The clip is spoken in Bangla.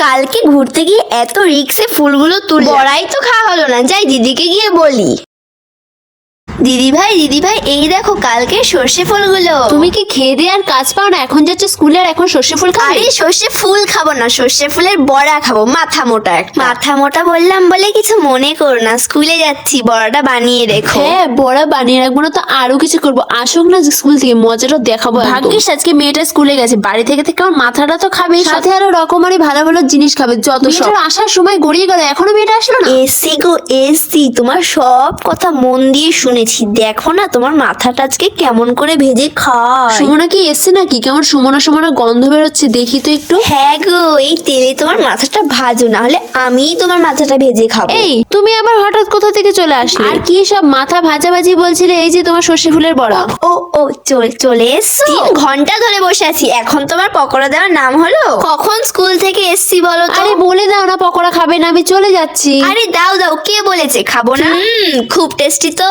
কালকে ঘুরতে গিয়ে এত রিক্সে ফুলগুলো তুলে বড়াই তো খাওয়া হলো না, যাই দিদিকে গিয়ে বলি। দিদি ভাই এই দেখো কালকে সর্ষে ফুলগুলো। তুমি কি খেয়ে দিয়ে আর কাজ পাও না? এখন যাচ্ছে স্কুলে আর এখন সর্ষে ফুল খাবে? আরে সর্ষে ফুল খাবো না, সর্ষে ফুলের বড়া খাবো। মাথা মোটা একটা। মাথা মোটা বললাম বলে কিছু মনে করো না, স্কুলে যাচ্ছি, বড়াটা বানিয়ে রেখো। হ্যাঁ, বড়া বানিয়ে রাখবো না তো আরো কিছু করবো। আসুক না স্কুল থেকে, মজাটা দেখাবো। ভাগ্যিস আজকে মেয়েটা স্কুলে গেছে, বাড়ি থেকে থেকে আমার মাথাটা তো খাবে, সাথে আরো রকমারি ভালো ভালো জিনিস খাবে। যত সব আসার সময় গড়িয়ে গেল, এখনো মেয়েটা আসলো না। এসি গো এসি, তোমার সব কথা মন দিয়ে শুনেছি। দেখো না তোমার মাথাটা আজকে কেমন করে ভেজে খায়। সুমনা কি এসছে নাকি? কেমন সুমনা সুমনা গন্ধ বেরোচ্ছে, দেখি তো একটু। হ্যাঁ গো, এই তেলে তোমার মাথাটা ভাজো, না হলে আমিই তোমার মাথাটা ভেজে খাবো। এই তুমি আবার হঠাৎ কোথা থেকে চলে আসলে? আর কি সব মাথা ভাজাভাজি বলছিলে? এই যে তোমার সর্ষে ফুলের বড়া। ও চলে এসছো? 3 ঘন্টা ধরে বসে আছি, এখন তোমার পকোড়া দেওয়ার নাম হলো? কখন স্কুল থেকে এসছি বলো তো? আরে বলে দাও না পকোড়া খাবে না, আমি চলে যাচ্ছি। আরে দাও কে বলেছে খাবো না? খুব টেস্টি তো।